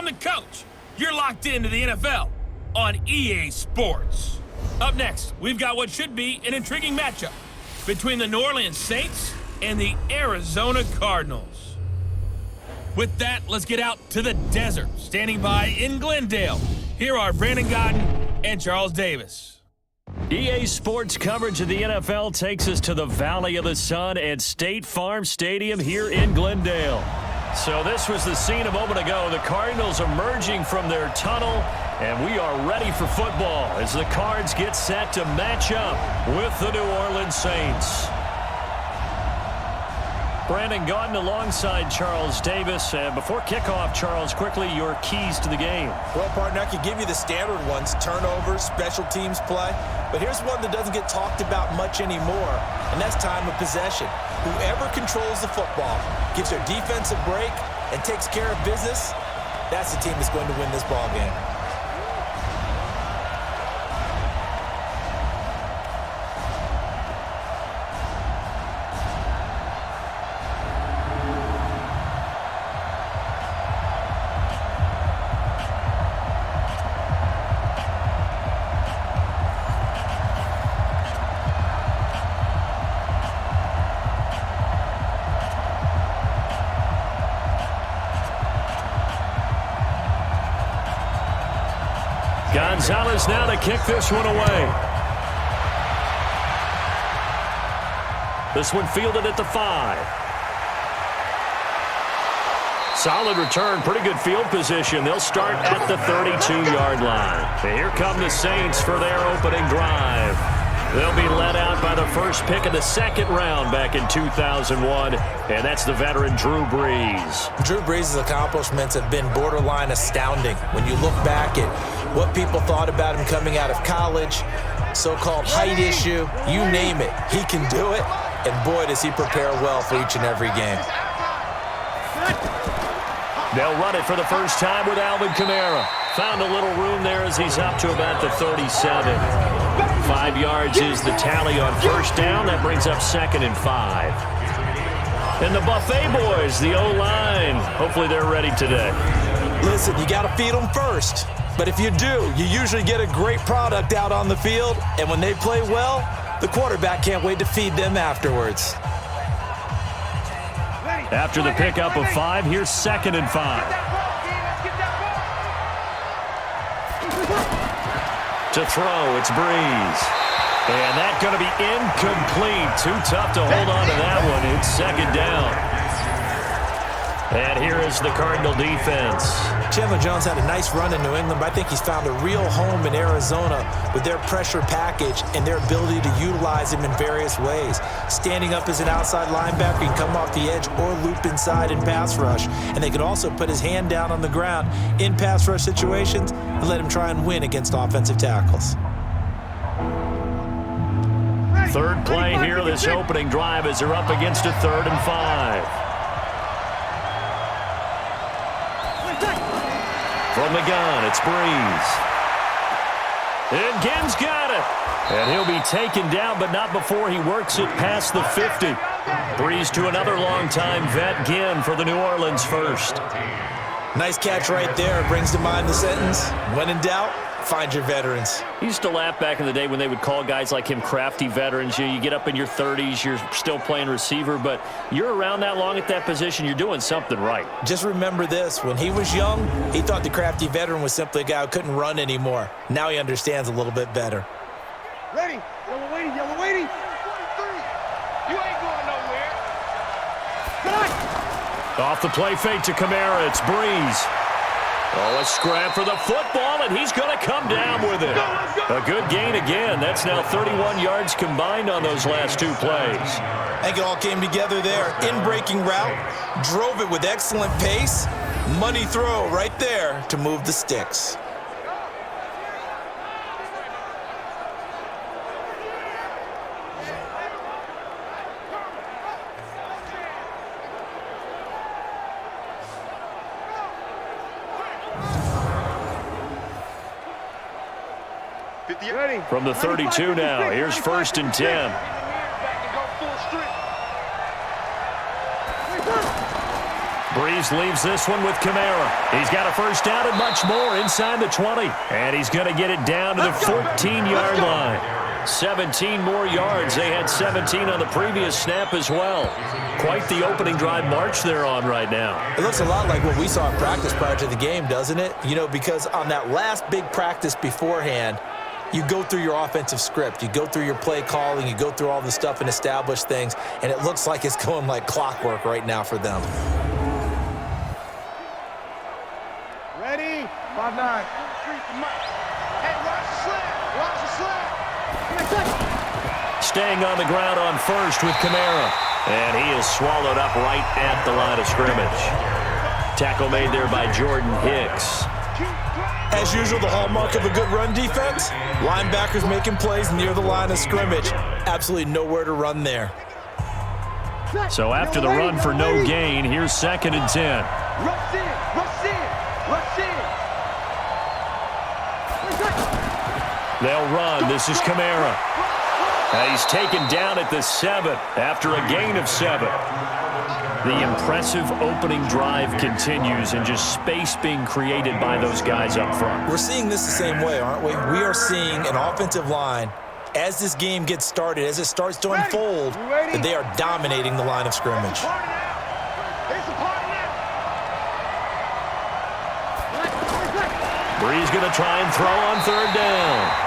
the coach. You're locked into the NFL on EA Sports. Up next, we've got what should be an intriguing matchup between the New Orleans Saints and the Arizona Cardinals. With that, let's get out to the desert. Standing by in Glendale, here are Brandon Godden and Charles Davis. EA Sports coverage of the NFL takes us to the Valley of the Sun at State Farm Stadium here in Glendale. So this was the scene a moment ago. The Cardinals emerging from their tunnel, and we are ready for football as the Cards get set to match up with the New Orleans Saints. Brandon Gaudin alongside Charles Davis. Before kickoff, Charles, quickly your keys to the game. Well, partner, I could give you the standard ones, turnovers, special teams play. But here's one that doesn't get talked about much anymore, and that's time of possession. Whoever controls the football, gives their defense a break, and takes care of business, that's the team that's going to win this ball game. Gonzalez now to kick this one away. This one fielded at the 5. Solid return, pretty good field position. They'll start at the 32-yard line. And here come the Saints for their opening drive. They'll be led out by the first pick of the second round back in 2001, and that's the veteran Drew Brees. Drew Brees' accomplishments have been borderline astounding. When you look back at what people thought about him coming out of college, so-called height issue, you name it, he can do it, and boy, does he prepare well for each and every game. They'll run it for the first time with Alvin Kamara. Found a little room there as he's up to about the 37. 5 yards is the tally on first down. That brings up 2nd and 5. And the Buffet boys, the O-line, hopefully they're ready today. Listen, you got to feed them first. But if you do, you usually get a great product out on the field. And when they play well, the quarterback can't wait to feed them afterwards. After the pickup of 5, here's 2nd and 5. To throw, it's Brees. And that's going to be incomplete. Too tough to hold on to that one. It's 2nd down. And here is the Cardinal defense. Chandler Jones had a nice run in New England, but I think he's found a real home in Arizona with their pressure package and their ability to utilize him in various ways. Standing up as an outside linebacker, he can come off the edge or loop inside in pass rush. And they can also put his hand down on the ground in pass rush situations and let him try and win against offensive tackles. Third play here, this opening drive as they're up against a 3rd and 5. From the gun, it's Brees. And Ginn's got it. And he'll be taken down, but not before he works it past the 50. Brees to another longtime vet, Ginn, for the New Orleans first. Nice catch right there. Brings to mind the sentence, when in doubt, find your veterans. He used to laugh back in the day when they would call guys like him crafty veterans. You get up in your 30s, you're still playing receiver, but you're around that long at that position, you're doing something right. Just remember this. When he was young, he thought the crafty veteran was simply a guy who couldn't run anymore. Now he understands a little bit better. Ready. Yellow waiting. Yellow waiting. You ain't going nowhere. Off the play fake to Kamara, it's Brees. Oh, a scrap for the football, and he's going to come down with it. A good gain again. That's now 31 yards combined on those last 2 plays. I think it all came together there. In-breaking route, drove it with excellent pace. Money throw right there to move the sticks. From the 32 now, here's 1st and 10. Breeze leaves this one with Kamara. He's got a first down and much more inside the 20. And he's going to get it down to the 14-yard line. 17 more yards. They had 17 on the previous snap as well. Quite the opening drive march they're on right now. It looks a lot like what we saw in practice prior to the game, doesn't it? You know, because on that last big practice beforehand, you go through your offensive script, you go through your play calling, you go through all the stuff and establish things, and it looks like it's going like clockwork right now for them. Ready? 5-9. Hey, watch the slap. Watch the slap. Staying on the ground on first with Kamara. And he is swallowed up right at the line of scrimmage. Tackle made there by Jordan Hicks. As usual, the hallmark of a good run defense, linebackers making plays near the line of scrimmage. Absolutely nowhere to run there. So after the run for no gain, here's 2nd and 10. Rush in, rush in, rush in. They'll run. This is Kamara. He's taken down at the 7 after a gain of 7. The impressive opening drive continues and just space being created by those guys up front. We're seeing this the same way, aren't we? We are seeing an offensive line, as this game gets started, as it starts to unfold, that they are dominating the line of scrimmage. Breeze going to try and throw on 3rd down.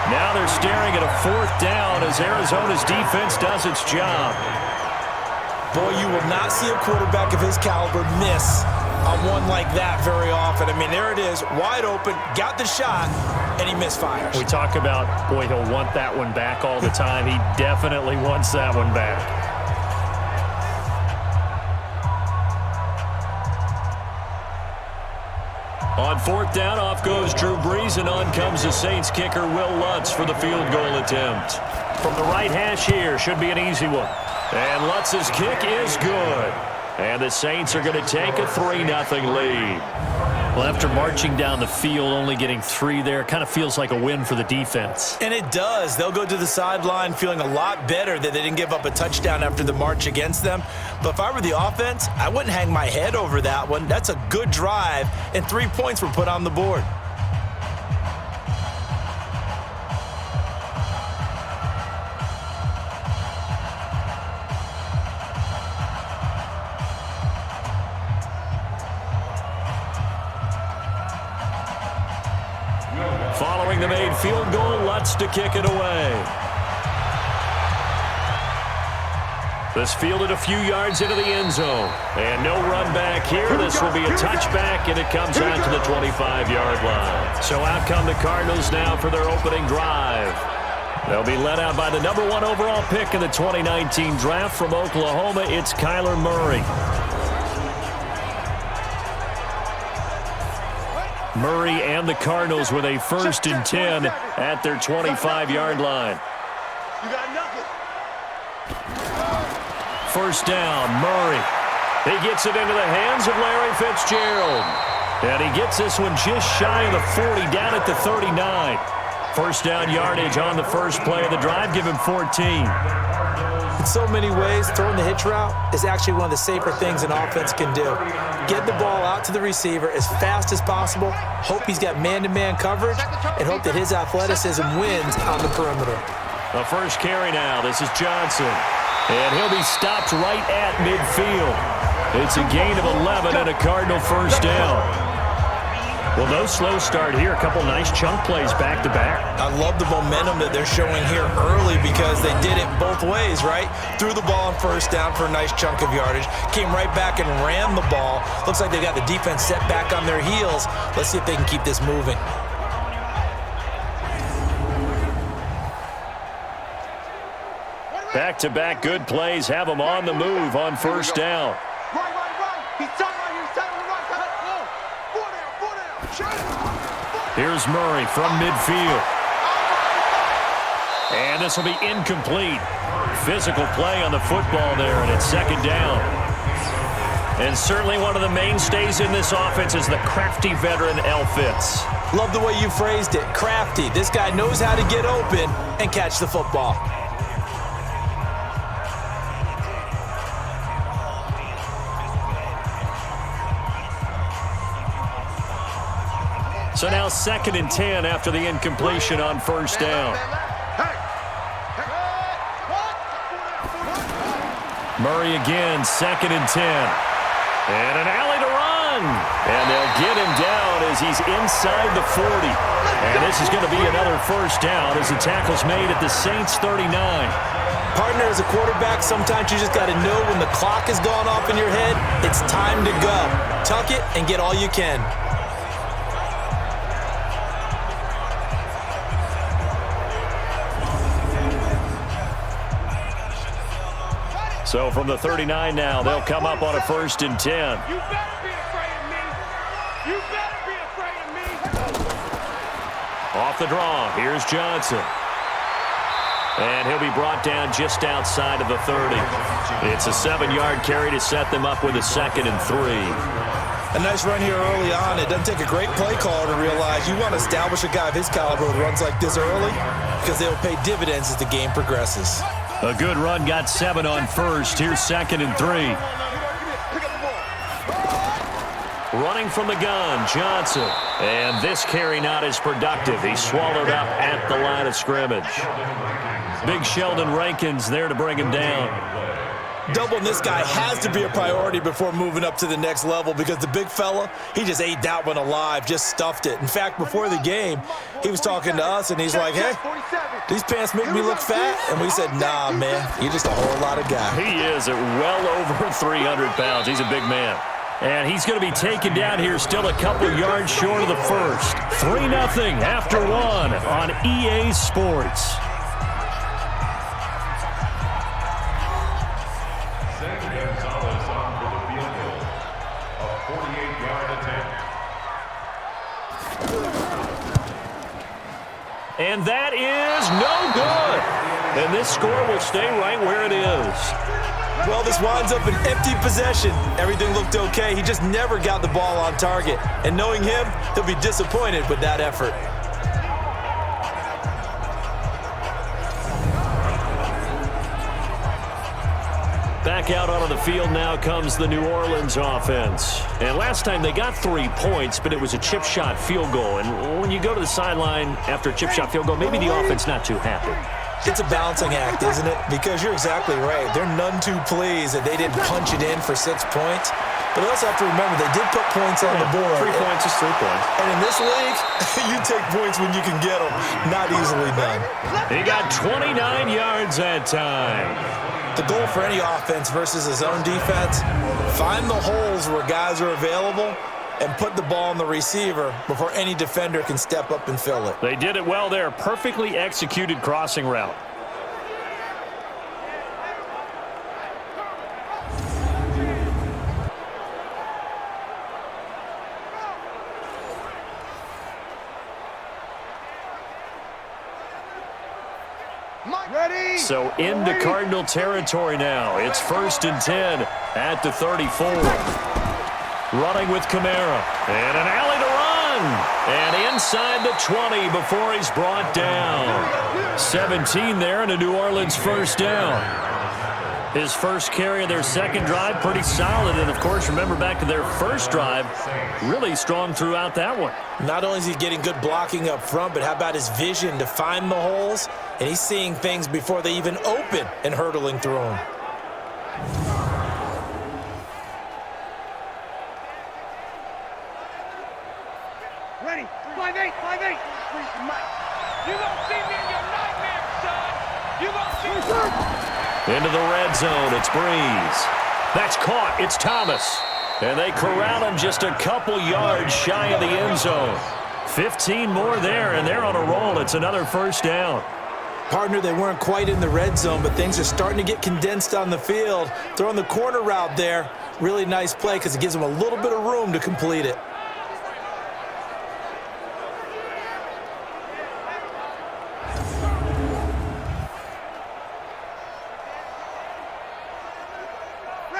Now they're staring at a 4th down as Arizona's defense does its job. Boy, you will not see a quarterback of his caliber miss on one like that very often. I mean, there it is, wide open, got the shot, and he misfires. We talk about, boy, he'll want that one back all the time. He definitely wants that one back. On 4th down, off goes Drew Brees, and on comes the Saints kicker, Will Lutz, for the field goal attempt. From the right hash here, should be an easy one. And Lutz's kick is good. And the Saints are going to take a 3-0 lead. Well, after marching down the field, only getting 3 there, kind of feels like a win for the defense. And it does. They'll go to the sideline feeling a lot better that they didn't give up a touchdown after the march against them. But if I were the offense, I wouldn't hang my head over that one. That's a good drive, and 3 points were put on the board. Following the made field goal, Lutz to kick it away. This fielded a few yards into the end zone. And no run back here. This will be a touchback, and it comes out to the 25-yard line. So out come the Cardinals now for their opening drive. They'll be led out by the number 1 overall pick in the 2019 draft from Oklahoma. It's Kyler Murray. Murray and the Cardinals with a 1st and 10 at their 25-yard line. You got nothing. 1st down, Murray. He gets it into the hands of Larry Fitzgerald. And he gets this one just shy of the 40, down at the 39. 1st down yardage on the first play of the drive. Give him 14. In so many ways, throwing the hitch route is actually one of the safer things an offense can do. Get the ball out to the receiver as fast as possible, hope he's got man-to-man coverage, and hope that his athleticism wins on the perimeter. The first carry now. This is Johnson. And he'll be stopped right at midfield. It's a gain of 11 and a Cardinal 1st down. Well, no slow start here. A couple nice chunk plays back-to-back. I love the momentum that they're showing here early because they did it both ways, right? Threw the ball on 1st down for a nice chunk of yardage. Came right back and ran the ball. Looks like they got the defense set back on their heels. Let's see if they can keep this moving. Back-to-back good plays have them on the move on 1st down. Right. He's tight right here. Tight right. Here's Murray from midfield. And this will be incomplete. Physical play on the football there, and it's 2nd down. And certainly one of the mainstays in this offense is the crafty veteran L. Fitz. Love the way you phrased it, crafty. This guy knows how to get open and catch the football. So now 2nd and 10 after the incompletion on first down. Murray again, 2nd and 10. And an alley to run. And they'll get him down as he's inside the 40. And this is going to be another first down as the tackle's made at the Saints 39. Partner, as a quarterback, sometimes you just got to know when the clock has gone off in your head, it's time to go. Tuck it and get all you can. So from the 39 now, they'll come up on a 1st and 10. You better be afraid of me. You better be afraid of me. Off the draw, here's Johnson. And he'll be brought down just outside of the 30. It's a 7-yard carry to set them up with a 2nd and 3. A nice run here early on. It doesn't take a great play call to realize you want to establish a guy of his caliber with runs like this early because they'll pay dividends as the game progresses. A good run, got 7 on first. Here's 2nd and 3. Running from the gun, Johnson. And this carry not as productive. He's swallowed up at the line of scrimmage. Big Sheldon Rankins there to bring him down. Doubling this guy has to be a priority before moving up to the next level because the big fella, he just ate that one alive, just stuffed it. In fact, before the game, he was talking to us, and he's like, hey, these pants make me look fat. And we said, nah, man, you're just a whole lot of guy. He is at well over 300 pounds. He's a big man. And he's going to be taken down here still a couple yards short of the first. 3-0 after 1 on EA Sports. And that is no good. And this score will stay right where it is. Well, this winds up an empty possession. Everything looked okay. He just never got the ball on target. And knowing him, he'll be disappointed with that effort. Back out onto the field now comes the New Orleans offense. And last time they got 3 points, but it was a chip shot field goal. And when you go to the sideline after a chip shot field goal, maybe the offense not too happy. It's a balancing act, isn't it? Because you're exactly right. They're none too pleased that they didn't punch it in for 6 points. But they also have to remember they did put points on the board. 3 points is 3 points. And in this league, you take points when you can get them. Not easily done. He got 29 yards that time. The goal for any offense versus his own defense, find the holes where guys are available and put the ball on the receiver before any defender can step up and fill it. They did it well there. Perfectly executed crossing route. Ready? So into Cardinal territory now. It's 1st and 10 at the 34. Running with Kamara. And an alley to run. And inside the 20 before he's brought down. 17 there and a New Orleans first down. His first carry of their second drive, pretty solid. And, of course, remember back to their first drive, really strong throughout that one. Not only is he getting good blocking up front, but how about his vision to find the holes? And he's seeing things before they even open and hurdling through them. Ready? 5-8, 5-8. You gonna see me in your nightmare, son. You gonna see me. Into the red zone, it's Breeze. That's caught, it's Thomas. And they corral him just a couple yards shy of the end zone. 15 more there, and they're on a roll. It's another first down. Partner, they weren't quite in the red zone, but things are starting to get condensed on the field. Throwing the corner route there, really nice play because it gives them a little bit of room to complete it.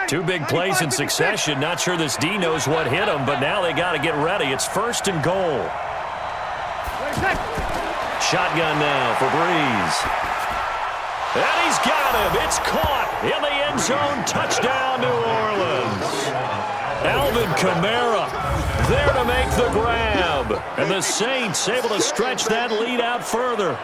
Two big plays in succession. Not sure this D knows what hit him, but now they got to get ready. It's 1st and goal. Shotgun now for Breeze. And he's got him. It's caught in the end zone. Touchdown, New Orleans. Alvin Kamara there to make the grab. And the Saints able to stretch that lead out further.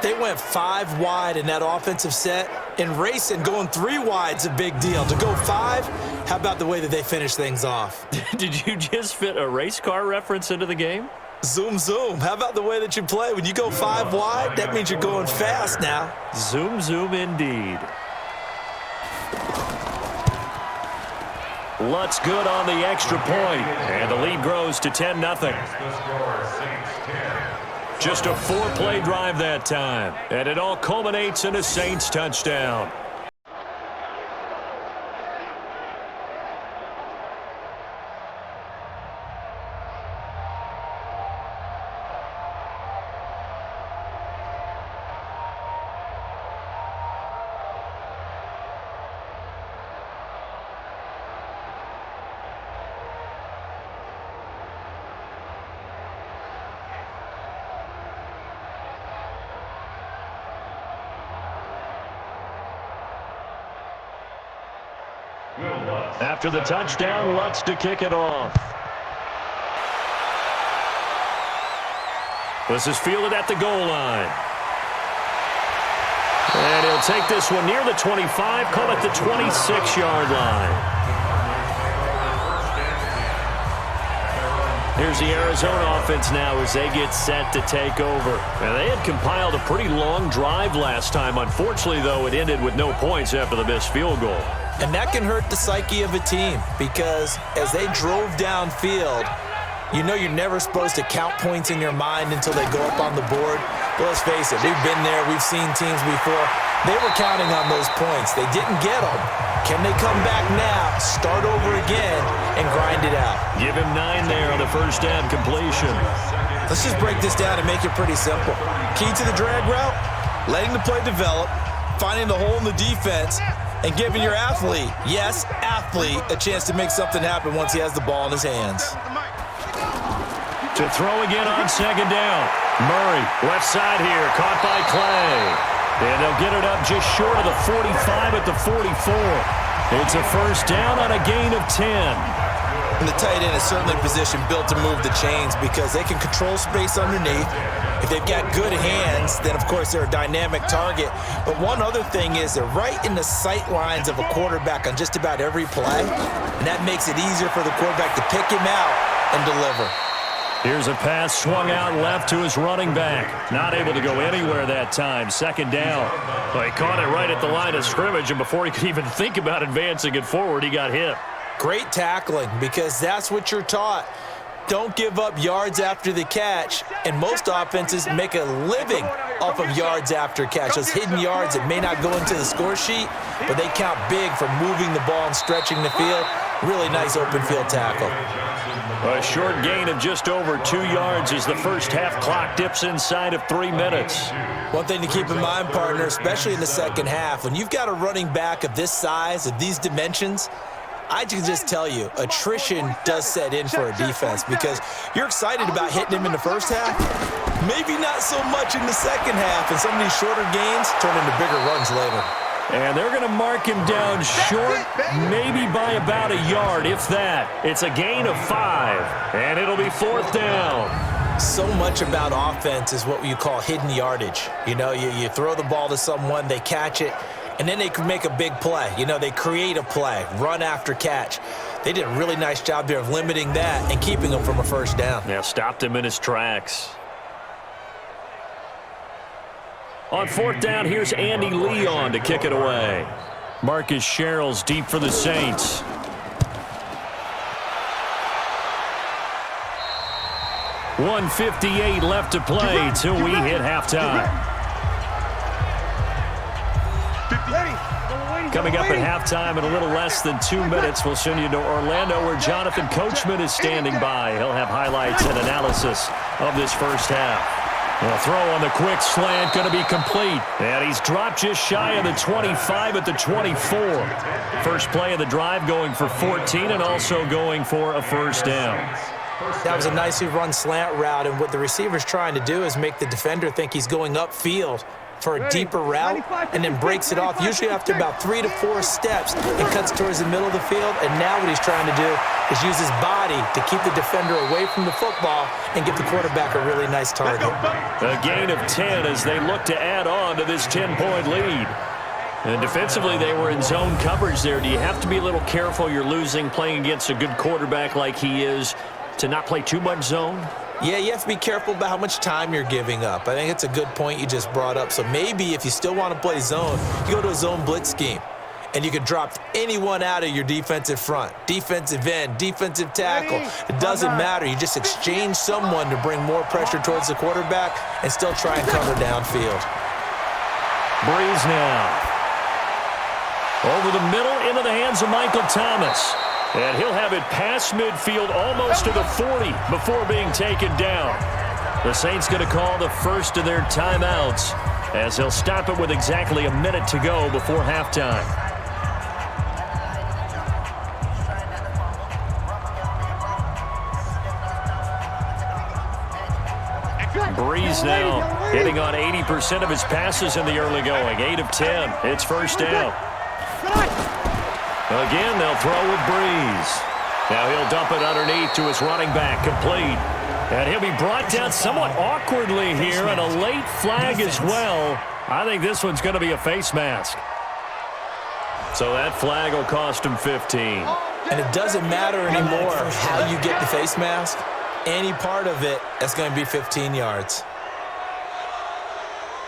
They went 5 wide in that offensive set, and racing going 3 wide's a big deal. To go 5, how about the way that they finish things off? Did you just fit a race car reference into the game? Zoom, zoom. How about the way that you play? When you go 5 wide, that means you're going fast now. Zoom, zoom indeed. Lutz good on the extra point, and the lead grows to 10-0. Just a 4-play drive that time, and it all culminates in a Saints touchdown. After the touchdown, Lutz to kick it off. This is fielded at the goal line. And he'll take this one near the 25, call it the 26-yard line. Here's the Arizona offense now as they get set to take over. And they had compiled a pretty long drive last time. Unfortunately, though, it ended with no points after the missed field goal. And that can hurt the psyche of a team because as they drove downfield, you know you're never supposed to count points in your mind until they go up on the board. But let's face it, we've been there. We've seen teams before. They were counting on those points. They didn't get them. Can they come back now, start over again, and grind it out? Give him 9 there on the first down completion. Let's just break this down and make it pretty simple. Key to the drag route, letting the play develop, finding the hole in the defense, and giving your athlete, yes, athlete, a chance to make something happen once he has the ball in his hands. To throw again on second down. Murray, left side here, caught by Clay. And they'll get it up just short of the 45 at the 44. It's a first down on a gain of 10. And the tight end is certainly a position built to move the chains because they can control space underneath. If they've got good hands, then, of course, they're a dynamic target. But one other thing is they're right in the sight lines of a quarterback on just about every play, and that makes it easier for the quarterback to pick him out and deliver. Here's a pass swung out left to his running back. Not able to go anywhere that time. Second down. Well, he caught it right at the line of scrimmage, and before he could even think about advancing it forward, he got hit. Great tackling because that's what you're taught. Don't give up yards after the catch, and most offenses make a living off of yards after catch. Those hidden yards that may not go into the score sheet, but they count big for moving the ball and stretching the field. Really nice open field tackle. A short gain of just over 2 yards as the first half clock dips inside of 3 minutes. One thing to keep in mind, partner, especially in the second half, when you've got a running back of this size, of these dimensions, I can just tell you, attrition does set in for a defense because you're excited about hitting him in the first half, maybe not so much in the second half, and some of these shorter gains turn into bigger runs later. And they're going to mark him down short, maybe by about a yard, if that. It's a gain of 5, and it'll be 4th down. So much about offense is what you call hidden yardage. You know, you throw the ball to someone, they catch it, and then they can make a big play. You know, they create a play, run after catch. They did a really nice job there of limiting that and keeping him from a first down. Yeah, stopped him in his tracks. On 4th down, here's Andy Leon to kick it away. Marcus Sherrill's deep for the Saints. .158 left to play till we hit halftime. Coming up at halftime in a little less than 2 minutes, we'll send you to Orlando where Jonathan Coachman is standing by. He'll have highlights and analysis of this first half. The throw on the quick slant going to be complete. And he's dropped just shy of the 25 at the 24. First play of the drive going for 14 and also going for a first down. That was a nicely run slant route, and what the receiver's trying to do is make the defender think he's going upfield for a deeper route and then breaks it off, usually after about 3 to 4 steps, and cuts towards the middle of the field. And now what he's trying to do is use his body to keep the defender away from the football and get the quarterback a really nice target. A gain of 10 as they look to add on to this 10-point lead. And defensively, they were in zone coverage there. Do you have to be a little careful? You're losing, playing against a good quarterback like he is, to not play too much zone? Yeah, you have to be careful about how much time you're giving up. I think it's a good point you just brought up. So maybe if you still want to play zone, you go to a zone blitz scheme. And you can drop anyone out of your defensive front, defensive end, defensive tackle. It doesn't matter. You just exchange someone to bring more pressure towards the quarterback and still try and cover downfield. Breeze now. Over the middle, into the hands of Michael Thomas. And he'll have it past midfield, almost to the 40, before being taken down. The Saints going to call the first of their timeouts, as he'll stop it with exactly a minute to go before halftime. Breeze now hitting on 80% of his passes in the early going. 8 of 10. It's first down. Again, they'll throw with Breeze. Now he'll dump it underneath to his running back, complete. And he'll be brought down somewhat awkwardly here, and a late flag as well. I think this one's going to be a face mask. So that flag will cost him 15. And it doesn't matter anymore how you get the face mask. Any part of it, that's going to be 15 yards.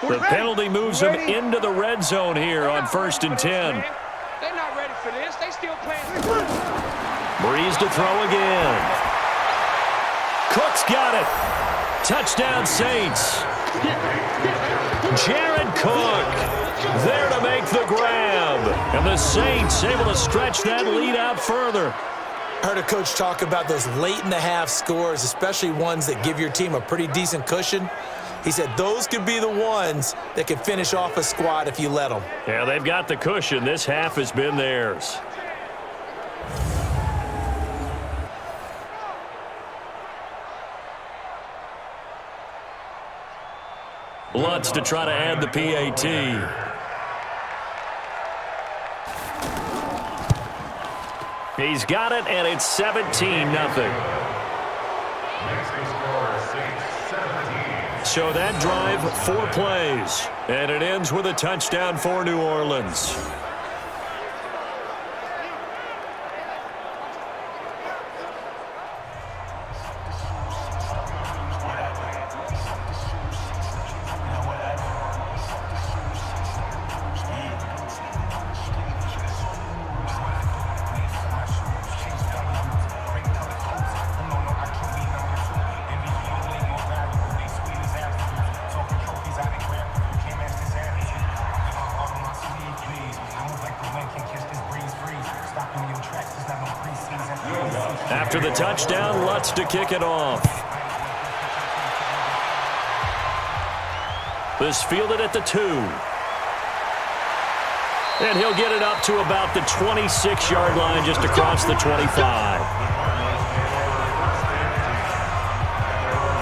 The penalty moves him into the red zone here on 1st and 10. They're not ready for this. They still playing. Breeze to throw again. Cook's got it. Touchdown Saints. Jared Cook there to make the grab. And the Saints able to stretch that lead out further. I heard a coach talk about those late-in-the-half scores, especially ones that give your team a pretty decent cushion. He said those could be the ones that can finish off a squad if you let them. Yeah, they've got the cushion. This half has been theirs. Lutz to try to add the PAT. He's got it, and it's 17-0. So that drive, 4 plays, and it ends with a touchdown for New Orleans. After the touchdown, Lutz to kick it off. This fielded at the 2. And he'll get it up to about the 26-yard line, just across the 25.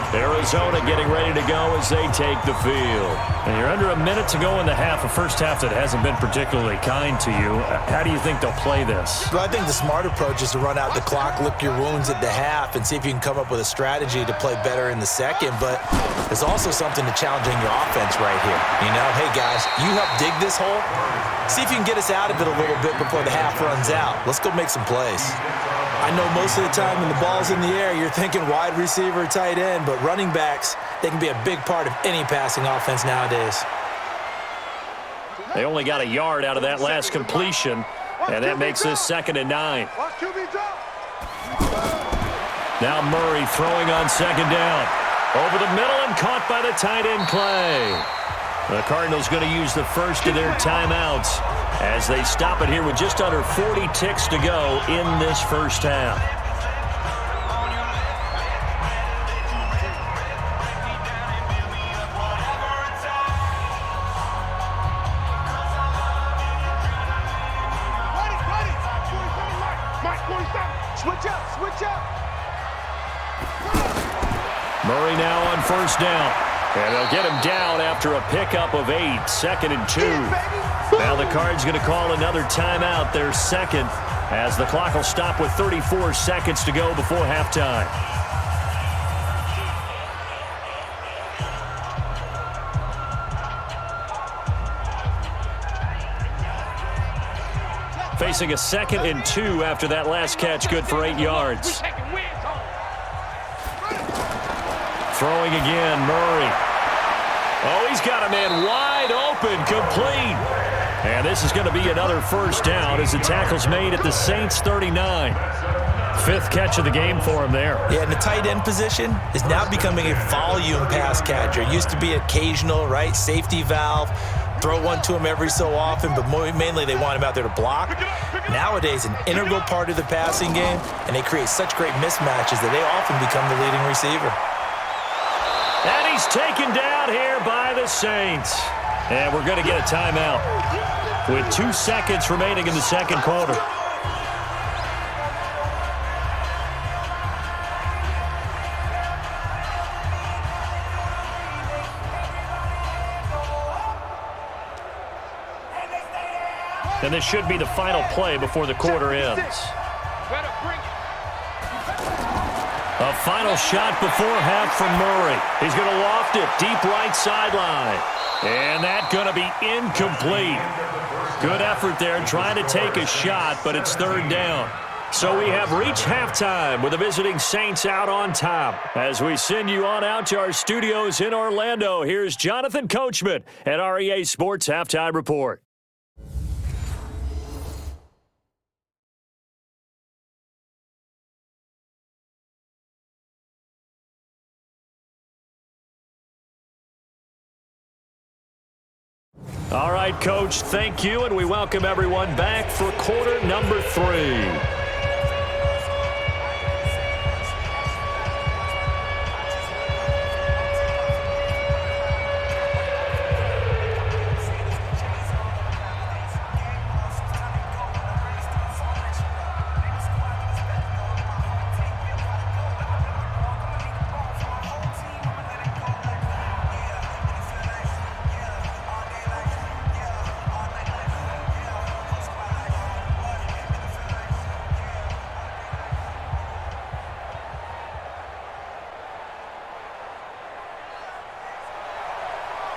Arizona getting ready to go as they take the field. And you're under a minute to go in the half, a first half that hasn't been particularly kind to you. How do you think they'll play this? Well, I think the smart approach is to run out the clock, lick your wounds at the half, and see if you can come up with a strategy to play better in the second. But there's also something to challenging your offense right here. You know, hey, guys, you help dig this hole. See if you can get us out of it a little bit before the half runs out. Let's go make some plays. I know most of the time when the ball's in the air, you're thinking wide receiver, tight end, but running backs, they can be a big part of any passing offense nowadays. They only got a yard out of that last completion, and that makes this 2nd and 9. Now Murray throwing on 2nd down. Over the middle and caught by the tight end Clay. The Cardinals going to use the first of their timeouts as they stop it here with just under 40 ticks to go in this first half. Murray now on 1st down. And they'll get him down after a pickup of 8, 2nd and 2. Now the Cards going to call another timeout, their second, as the clock will stop with 34 seconds to go before halftime. Facing a 2nd and 2 after that last catch, good for 8 yards. Throwing again, Murray. Oh, he's got a man wide open, complete. And this is going to be another first down as the tackle's made at the Saints' 39. 5th catch of the game for him there. Yeah, and the tight end position is now becoming a volume pass catcher. It used to be occasional, right, safety valve. Throw one to him every so often, but mainly they want him out there to block. Nowadays, an integral part of the passing game, and they create such great mismatches that they often become the leading receiver. And he's taken down here by the Saints. And we're going to get a timeout with 2 seconds remaining in the second quarter. And this should be the final play before the quarter ends. A final shot before half from Murray. He's going to loft it deep right sideline. And that's going to be incomplete. Good effort there trying to take a shot, but it's 3rd down. So we have reached halftime with the visiting Saints out on top. As we send you on out to our studios in Orlando, here's Jonathan Coachman at REA Sports Halftime Report. All right, Coach, thank you, and we welcome everyone back for quarter number 3.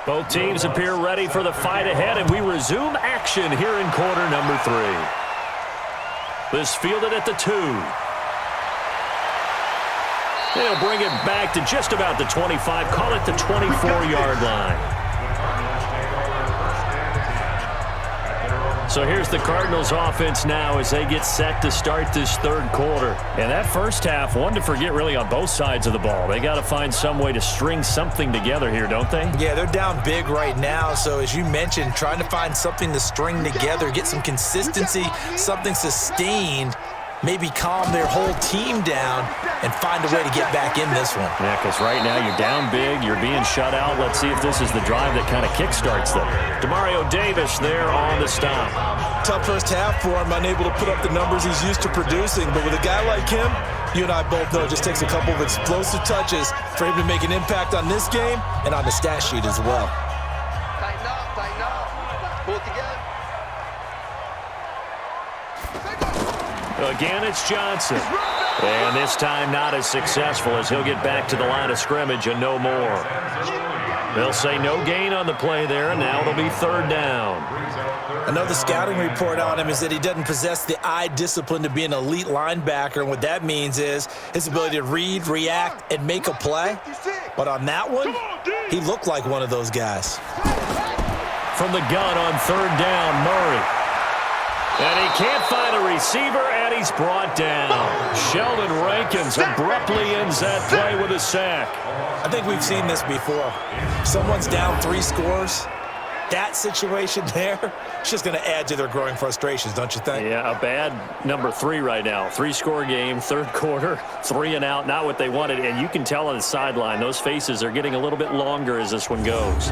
Both teams appear ready for the fight ahead, and we resume action here in quarter number 3. This fielded at the 2. They'll bring it back to just about the 25, call it the 24-yard line. So here's the Cardinals offense now as they get set to start this third quarter. And that first half, one to forget really on both sides of the ball. They got to find some way to string something together here, don't they? Yeah, they're down big right now. So as you mentioned, trying to find something to string together, get some consistency, something sustained, maybe calm their whole team down and find a way to get back in this one. Yeah, because right now you're down big, you're being shut out. Let's see if this is the drive that kind of kickstarts them. Demario Davis there on the stop. Tough first half for him, unable to put up the numbers he's used to producing. But with a guy like him, you and I both know it just takes a couple of explosive touches for him to make an impact on this game and on the stat sheet as well. Tighten up, pull it together. Again, it's Johnson. And this time not as successful as he'll get back to the line of scrimmage and no more. They'll say no gain on the play there, and now it'll be third down. Another scouting report on him is that he doesn't possess the eye discipline to be an elite linebacker, and what that means is his ability to read, react, and make a play. But on that one, he looked like one of those guys. From the gun on third down, Murray. And he can't find a receiver, and he's brought down. Sheldon Rankins abruptly ends that play with a sack. I think we've seen this before. Someone's down 3 scores. That situation there, it's just going to add to their growing frustrations, don't you think? Yeah, a bad number 3 right now. 3-score game, third quarter, 3 and out, not what they wanted. And you can tell on the sideline, those faces are getting a little bit longer as this one goes.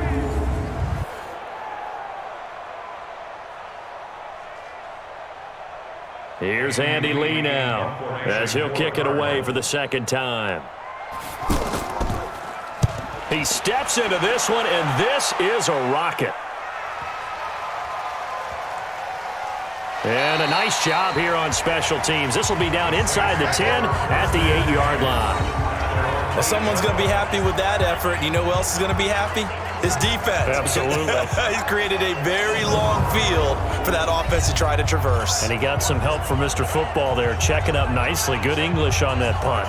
Here's Andy Lee now as he'll kick it away for the second time. He steps into this one, and this is a rocket. And a nice job here on special teams. This will be down inside the 10 at the 8-yard line. Well, someone's going to be happy with that effort. You know who else is going to be happy? His defense. Absolutely. He's created a very long field for that offense to try to traverse. And he got some help from Mr. Football there, checking up nicely. Good English on that punt.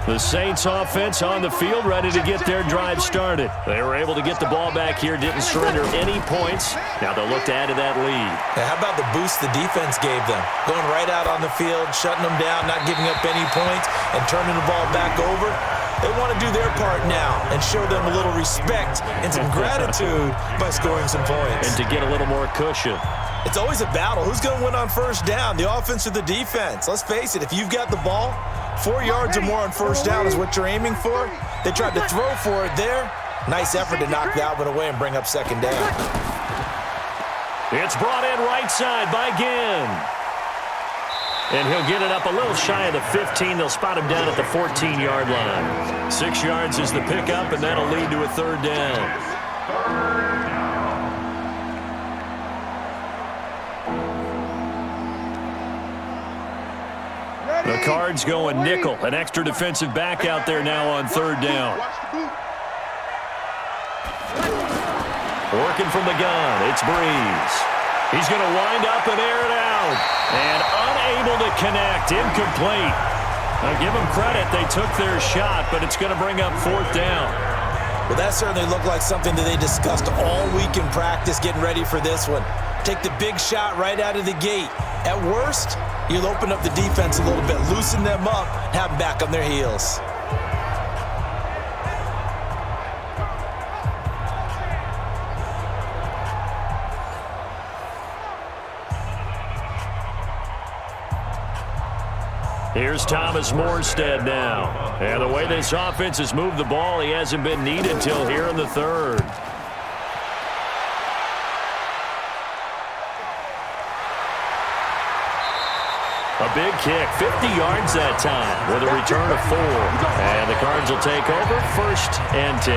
The Saints offense on the field, ready to get their drive started. They were able to get the ball back here, didn't surrender any points. Now they'll look to add to that lead. Now, how about the boost the defense gave them? Going right out on the field, shutting them down, not giving up any points, and turning the ball back over. They want to do their part now and show them a little respect and some gratitude by scoring some points. And to get a little more cushion. It's always a battle. Who's going to win on first down, the offense or the defense? Let's face it, if you've got the ball, 4 yards or more on first down is what you're aiming for. They tried to throw for it there. Nice effort to knock that one away and bring up second down. It's brought in right side by Ginn. And he'll get it up a little shy of the 15. They'll spot him down at the 14-yard line. 6 yards is the pickup, and that'll lead to a third down. The Cards going nickel. An extra defensive back out there now on third down. Working from the gun, it's Breeze. He's going to wind up and air it out. And unable to connect, incomplete. Now give them credit, they took their shot, but it's going to bring up fourth down. Well, that certainly looked like something that they discussed all week in practice, getting ready for this one. Take the big shot right out of the gate. At worst, you'll open up the defense a little bit, loosen them up, have them back on their heels. Here's Thomas Morstead now. And the way this offense has moved the ball, he hasn't been needed till here in the third. A big kick, 50 yards that time with a return of 4. And the Cards will take over, 1st and 10.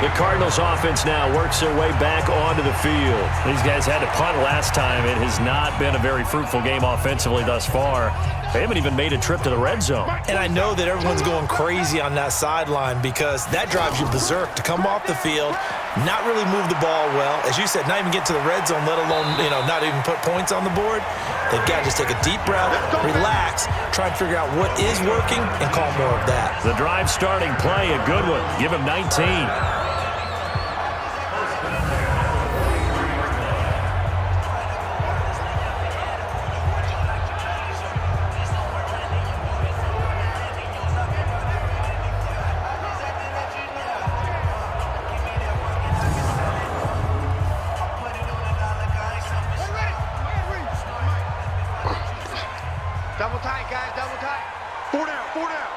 The Cardinals offense now works their way back onto the field. These guys had to punt last time. It has not been a very fruitful game offensively thus far. They haven't even made a trip to the red zone. And I know that everyone's going crazy on that sideline because that drives you berserk to come off the field, not really move the ball well. As you said, not even get to the red zone, let alone, not even put points on the board. They've got to just take a deep breath, relax, try and figure out what is working, and call more of that. The drive starting play, a good one. Give him 19. Double tight, guys, double tight. 4 down, 4 down.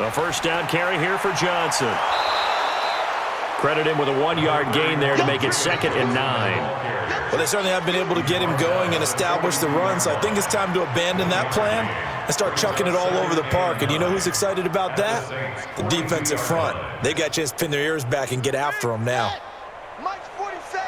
A first down carry here for Johnson. Credit him with a 1-yard gain there to make it 2nd and 9. Well, they certainly have been able to get him going and establish the run, so I think it's time to abandon that plan and start chucking it all over the park. And you know who's excited about that? The defensive front. They got a chance to pin their ears back and get after him now. Mike's 47.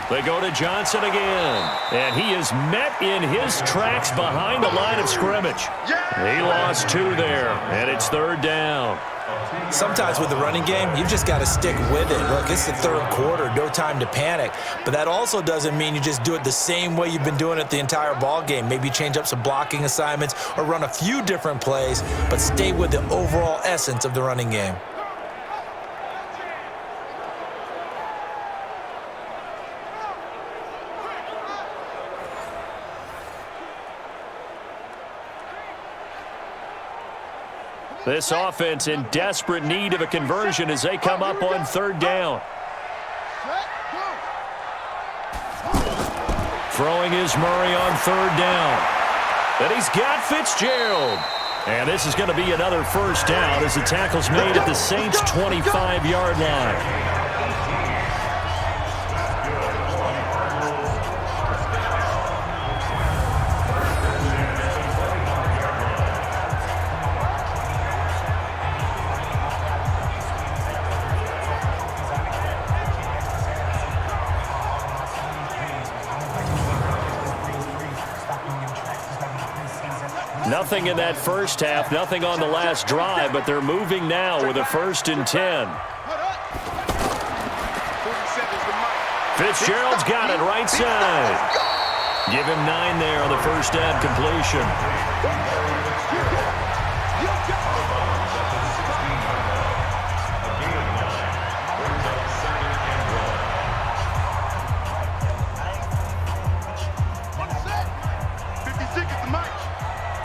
They go to Johnson again, and he is met in his tracks behind the line of scrimmage. He lost 2 there, and it's 3rd down. Sometimes with the running game, you've just got to stick with it. Look, it's the 3rd quarter, no time to panic. But that also doesn't mean you just do it the same way you've been doing it the entire ball game. Maybe change up some blocking assignments or run a few different plays, but stay with the overall essence of the running game. This offense in desperate need of a conversion as they come up on 3rd down. Throwing is Murray on 3rd down. But he's got Fitzgerald. And this is going to be another first down as the tackle's made at the Saints' 25-yard line. Nothing in that first half, nothing on the last drive, but they're moving now with a 1st and 10. Fitzgerald's got it right side. Give him 9 there on the first down completion.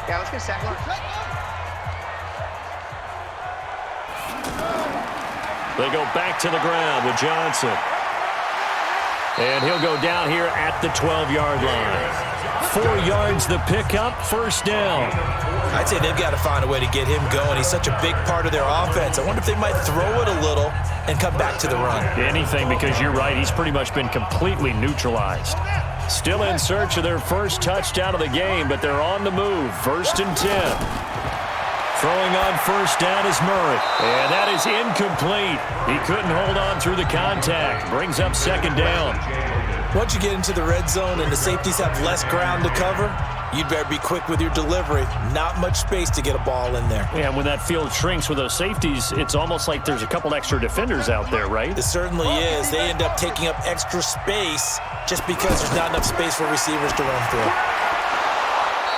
Yeah, let's get sack. They go back to the ground with Johnson. And he'll go down here at the 12-yard line. 4 yards the pickup, 1st down. I'd say they've got to find a way to get him going. He's such a big part of their offense. I wonder if they might throw it a little and come back to the run. Anything, because you're right, he's pretty much been completely neutralized. Still in search of their first touchdown of the game, but they're on the move. 1st and 10. Throwing on 1st down is Murray. And that is incomplete. He couldn't hold on through the contact. Brings up 2nd down. Once you get into the red zone and the safeties have less ground to cover, you'd better be quick with your delivery. Not much space to get a ball in there. Yeah, when that field shrinks with those safeties, it's almost like there's a couple extra defenders out there, right? It certainly is. They end up taking up extra space just because there's not enough space for receivers to run through.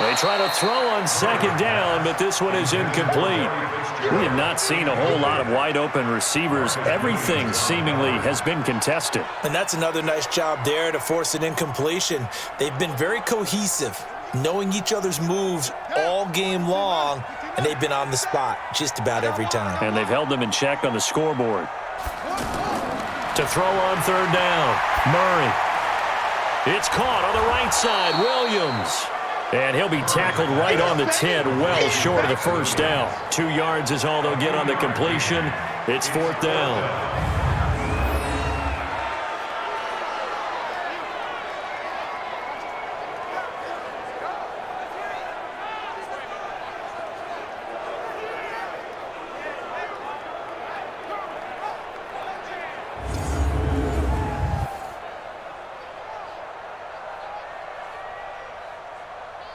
They try to throw on 2nd down, but this one is incomplete. We have not seen a whole lot of wide-open receivers. Everything seemingly has been contested. And that's another nice job there to force an incompletion. They've been very cohesive, knowing each other's moves all game long, and they've been on the spot just about every time. And they've held them in check on the scoreboard. To throw on 3rd down, Murray. It's caught on the right side, Williams. And he'll be tackled right on the 10, well short of the 1st down. 2 yards is all they'll get on the completion. It's 4th down.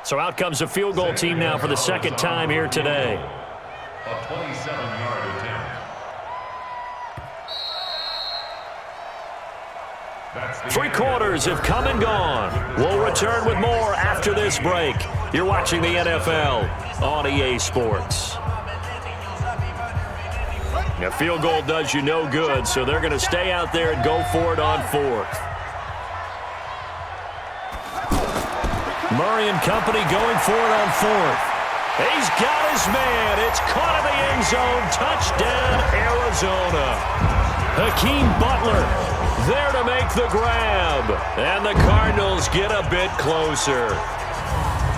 So out comes the field goal team now for the 2nd time here today. A 27-yard attempt. 3 quarters have come and gone. We'll return with more after this break. You're watching the NFL on EA Sports. A field goal does you no good, so they're going to stay out there and go for it on 4th. Murray and company going for it on 4th. He's got his man. It's caught in the end zone. Touchdown, Arizona. Hakeem Butler there to make the grab. And the Cardinals get a bit closer.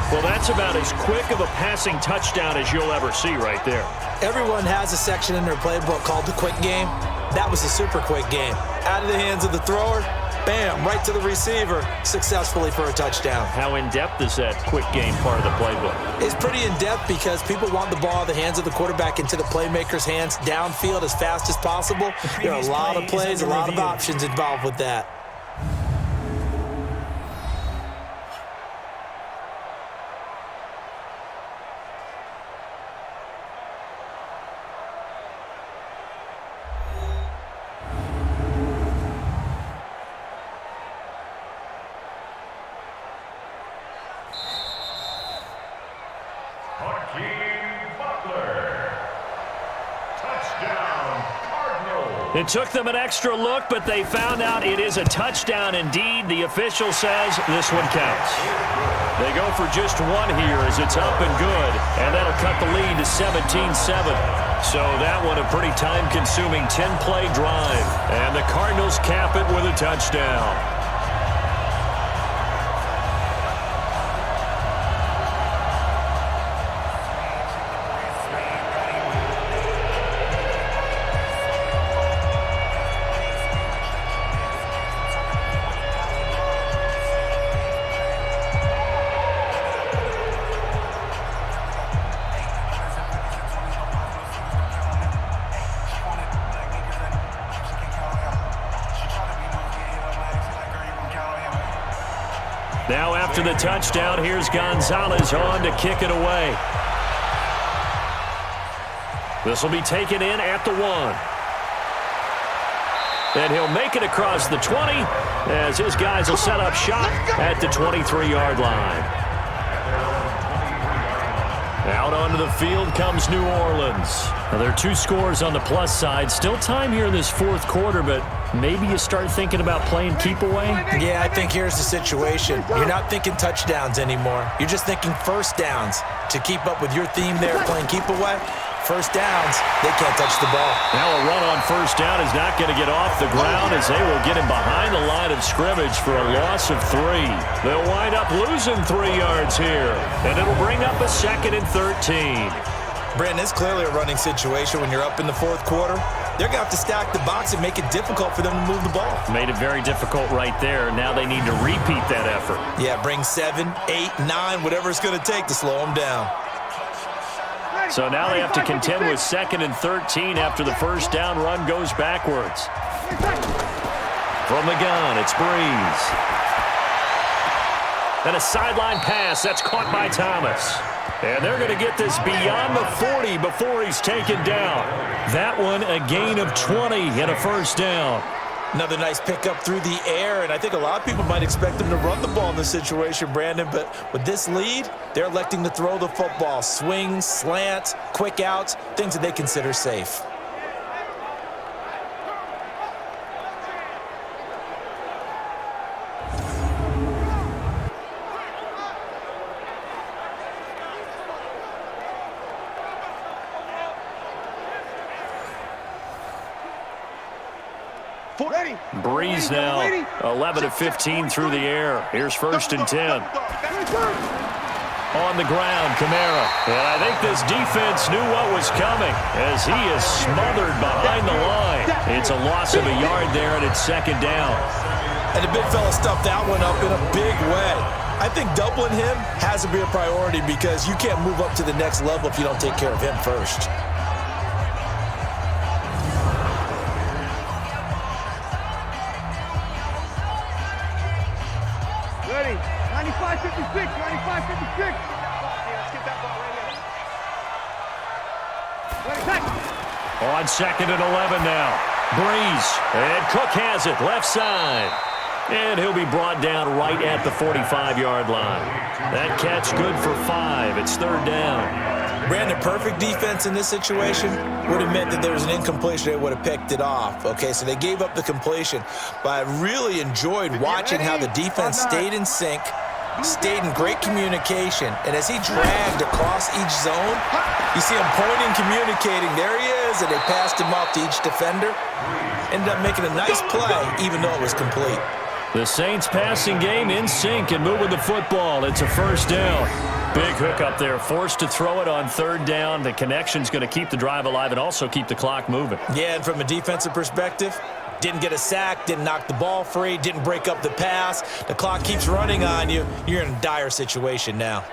Well, that's about as quick of a passing touchdown as you'll ever see right there. Everyone has a section in their playbook called the quick game. That was a super quick game. Out of the hands of the thrower, bam, right to the receiver, successfully for a touchdown. How in-depth is that quick game part of the playbook? It's pretty in-depth because people want the ball in the hands of the quarterback into the playmaker's hands downfield as fast as possible. There are a lot of plays, a lot of options involved with that. It took them an extra look, but they found out it is a touchdown indeed. The official says this one counts. They go for just one here as it's up and good, and that'll cut the lead to 17-7. So that one a pretty time-consuming 10-play drive, and the Cardinals cap it with a touchdown. Now after the touchdown, here's Gonzalez on to kick it away. This will be taken in at the 1. And he'll make it across the 20 as his guys will set up shop at the 23-yard line. Out onto the field comes New Orleans. Now, there are 2 scores on the plus side. Still time here in this fourth quarter, but maybe you start thinking about playing keep away? Yeah, I think here's the situation. You're not thinking touchdowns anymore. You're just thinking first downs. To keep up with your theme there, playing keep away, first downs, they can't touch the ball. Now a run on first down is not going to get off the ground as they will get him behind the line of scrimmage for a loss of 3. They'll wind up losing 3 yards here, and it'll bring up a 2nd and 13. Brandon, it's clearly a running situation when you're up in the fourth quarter. They're going to have to stack the box and make it difficult for them to move the ball. Made it very difficult right there. Now they need to repeat that effort. Yeah, bring 7, 8, 9, whatever it's going to take to slow them down. So now they have to contend with 2nd and 13 after the first down run goes backwards. From the gun, it's Breeze. And a sideline pass that's caught by Thomas. And they're going to get this beyond the 40 before he's taken down. That one, a gain of 20 and a first down. Another nice pickup through the air, and I think a lot of people might expect them to run the ball in this situation, Brandon, but with this lead, they're electing to throw the football. Swings, slants, quick outs, things that they consider safe. Breeze now 11 of 15 through the air. Here's 1st and 10. On the ground, Kamara. And I think this defense knew what was coming as he is smothered behind the line. It's a loss of a yard there, and it's 2nd down. And the big fella stuffed that one up in a big way. I think doubling him has to be a priority because you can't move up to the next level if you don't take care of him first. Ready. 95-56. 95-56. Let's get that ball right here. Ready, back. On 2nd and 11 now. Breeze. And Cook has it left side. And he'll be brought down right at the 45-yard line. That catch good for 5. It's 3rd down. Brandon, perfect defense in this situation would have meant that there was an incompletion. They would have picked it off. Okay, so they gave up the completion. But I really enjoyed watching how the defense stayed in sync, stayed in great communication. And as he dragged across each zone, you see him pointing, communicating. There he is, and they passed him off to each defender. Ended up making a nice play, even though it was complete. The Saints passing game in sync and moving the football. It's a first down. Big hook up there, forced to throw it on 3rd down. The connection's going to keep the drive alive and also keep the clock moving. Yeah, and from a defensive perspective, didn't get a sack, didn't knock the ball free, didn't break up the pass. The clock keeps running on you. You're in a dire situation now.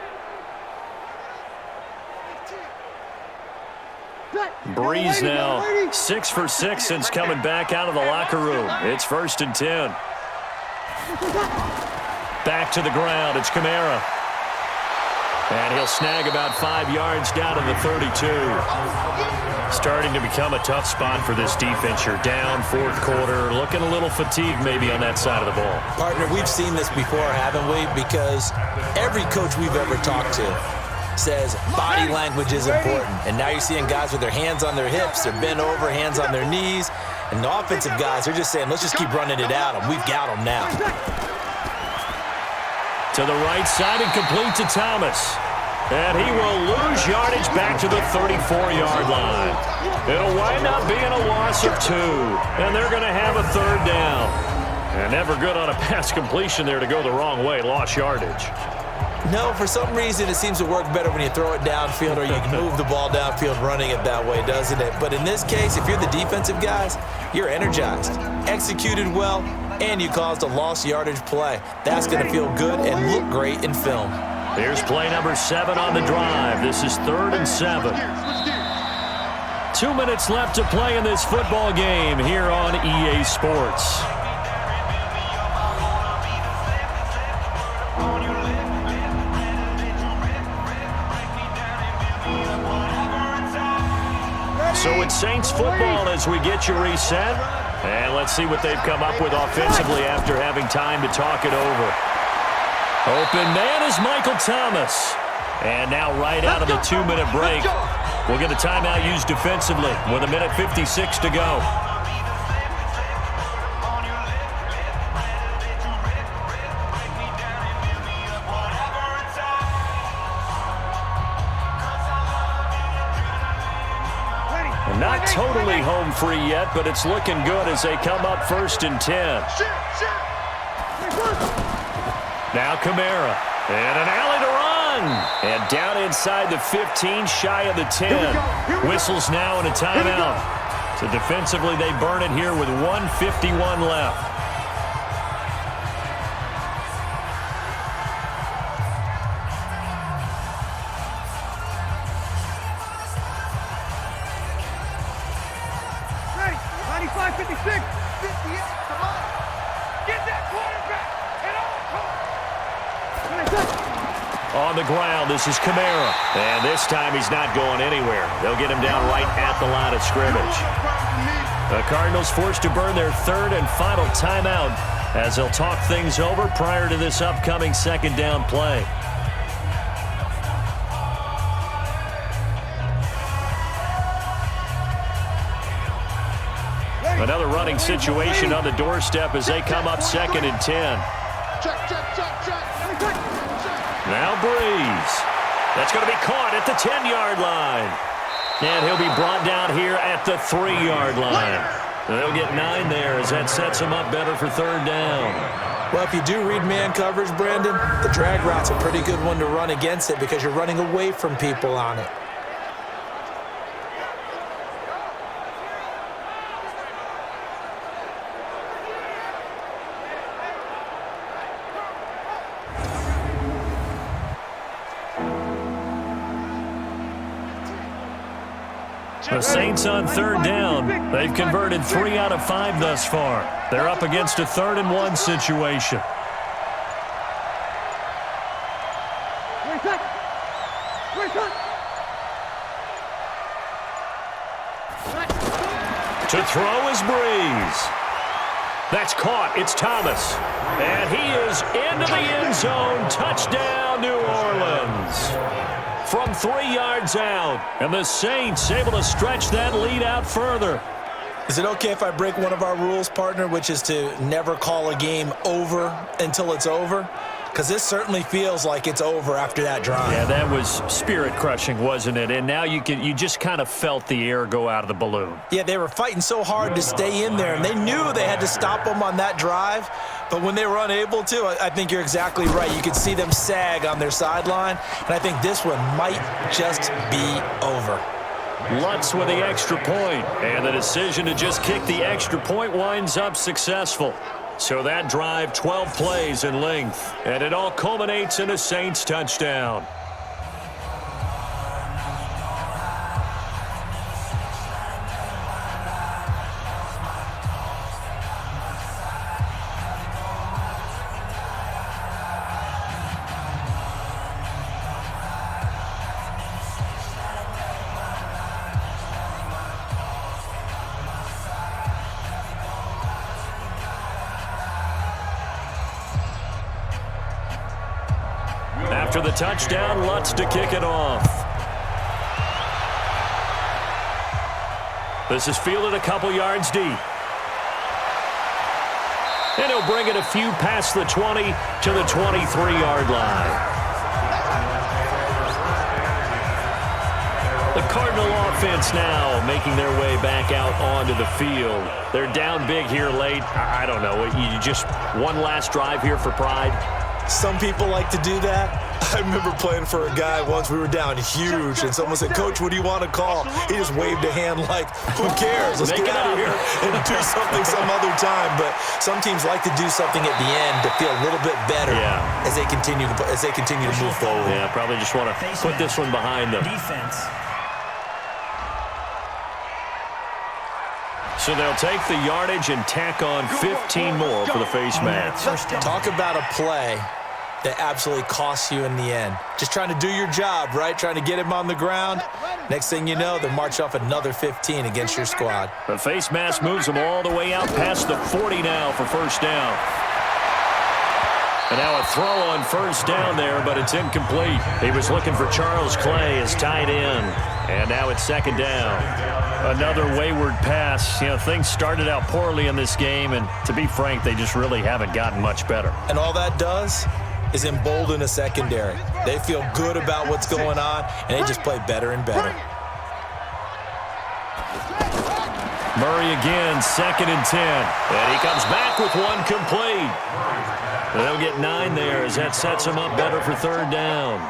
Breeze now 6 for 6 since coming back out of the locker room. It's 1st and 10. Back to the ground. It's Kamara. And he'll snag about 5 yards down to the 32. Starting to become a tough spot for this defense. You're down 4th quarter. Looking a little fatigued maybe on that side of the ball. Partner, we've seen this before, haven't we? Because every coach we've ever talked to says body language is important. And now you're seeing guys with their hands on their hips, they're bent over, hands on their knees. And the offensive guys, they're just saying, let's just keep running it at them. We've got them now. To the right side and complete to Thomas. And he will lose yardage back to the 34-yard line. It'll wind up being a loss of 2. And they're going to have a 3rd down. And never good on a pass completion there to go the wrong way. Lost yardage. No, for some reason it seems to work better when you throw it downfield or you can move the ball downfield running it that way, doesn't it? But in this case, if you're the defensive guys, you're energized, executed well, and you caused a lost yardage play. That's going to feel good and look great in film. Here's play number 7 on the drive. This is 3rd and 7. 2 minutes left to play in this football game here on EA Sports. So it's Saints football as we get you reset. And let's see what they've come up with offensively after having time to talk it over. Open man is Michael Thomas. And now right out of the 2-minute break, we'll get a timeout used defensively with 1:56 to go. Not totally home free yet, but it's looking good as they come up 1st and 10. Now Kamara. And an alley to run. And down inside the 15, shy of the 10. Whistles now and a timeout. So defensively, they burn it here with 1:51 left. Ready, 95, 56, 58, come on. Get that quarterback at all costs. On the ground, this is Kamara. And this time he's not going anywhere. They'll get him down right at the line of scrimmage. The Cardinals forced to burn their 3rd and final timeout as they'll talk things over prior to this upcoming 2nd down play. Another running situation on the doorstep as they come up 2nd and 10. Now Breeze. That's going to be caught at the 10-yard line. And he'll be brought down here at the 3-yard line. They'll get 9 there as that sets them up better for 3rd down. Well, if you do read man coverage, Brandon, the drag route's a pretty good one to run against it because you're running away from people on it. The Saints on 3rd down. They've converted 3 out of 5 thus far. They're up against a 3rd and 1 situation. To throw is Breeze. That's caught. It's Thomas. And he is into the end zone. Touchdown, New Orleans. From 3 yards out. And the Saints able to stretch that lead out further. Is it okay if I break one of our rules, partner, which is to never call a game over until it's over? Because this certainly feels like it's over after that drive. Yeah, that was spirit-crushing, wasn't it? And now you just kind of felt the air go out of the balloon. Yeah, they were fighting so hard to stay in there, and they knew they had to stop them on that drive. But when they were unable to, I think you're exactly right. You could see them sag on their sideline, and I think this one might just be over. Lutz with the extra point, and the decision to just kick the extra point winds up successful. So that drive, 12 plays in length, and it all culminates in a Saints touchdown. After the touchdown, Lutz to kick it off. This is fielded a couple yards deep. And he'll bring it a few past the 20 to the 23-yard line. The Cardinal offense now making their way back out onto the field. They're down big here late. I don't know. You just one last drive here for pride. Some people like to do that. I remember playing for a guy once. We were down huge, and someone said, "Coach, what do you want to call?" He just waved a hand like, "Who cares? Let's get out of here and do something some other time." But some teams like to do something at the end to feel a little bit better as they continue to move forward. Yeah, probably just want to put this one behind them. Defense. So they'll take the yardage and tack on 15 more for the face mask. Talk about a play that absolutely costs you in the end. Just trying to do your job, right? Trying to get him on the ground. Next thing you know, they march off another 15 against your squad. The face mask moves him all the way out past the 40 now for first down. And now a throw on first down there, but it's incomplete. He was looking for Charles Clay as tight end. And now it's second down. Another wayward pass. You know, things started out poorly in this game, and to be frank, they just really haven't gotten much better. And all that does is embolden a secondary. They feel good about what's going on, and they just play better and better. Murray again, 2nd and 10. And he comes back with one complete. They'll get 9 there as that sets him up better for third down.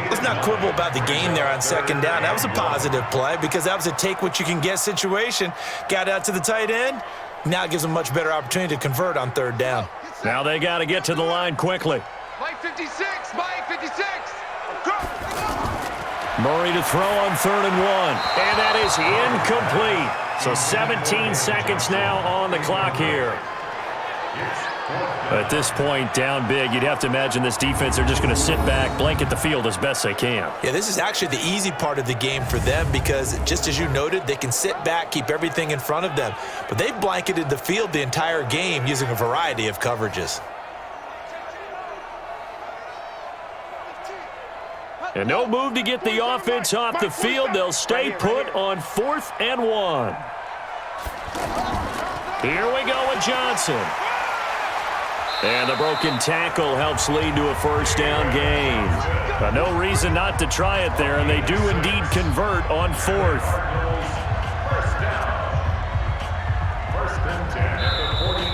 Let's not quibble about the game there on second down. That was a positive play because that was a take-what-you-can-get situation. Got out to the tight end. Now it gives them a much better opportunity to convert on third down. Now they got to get to the line quickly. Mike 56, Mike 56. Murray to throw on 3rd and 1. And that is incomplete. So 17 seconds now on the clock here. At this point, down big, you'd have to imagine this defense, they're just going to sit back, blanket the field as best they can. Yeah, this is actually the easy part of the game for them because, just as you noted, they can sit back, keep everything in front of them. But they've blanketed the field the entire game using a variety of coverages. And no move to get the offense off the field. They'll stay put on 4th and 1. Here we go with Johnson. And the broken tackle helps lead to a first down gain. No reason not to try it there, and they do indeed convert on 4th.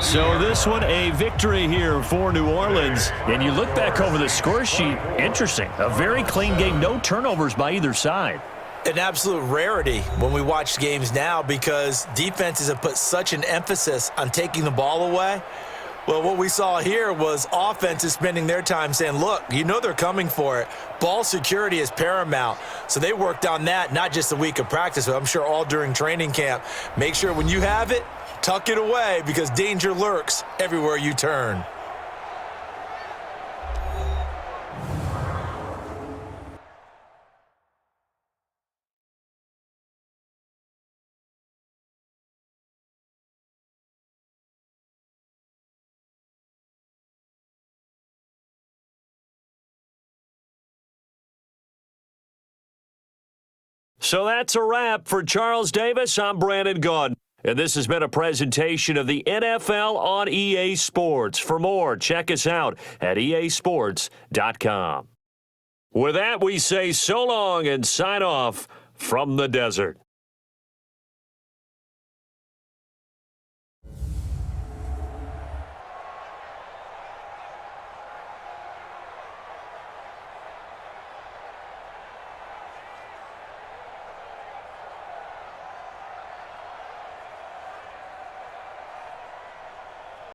So this one a victory here for New Orleans. And you look back over the score sheet, interesting. A very clean game, no turnovers by either side. An absolute rarity when we watch games now because defenses have put such an emphasis on taking the ball away. Well, what we saw here was offenses spending their time saying, look, you know they're coming for it. Ball security is paramount. So they worked on that, not just a week of practice, but I'm sure all during training camp. Make sure when you have it, tuck it away because danger lurks everywhere you turn. So that's a wrap for Charles Davis. I'm Brandon Gaudin. And this has been a presentation of the NFL on EA Sports. For more, check us out at easports.com. With that, we say so long and sign off from the desert.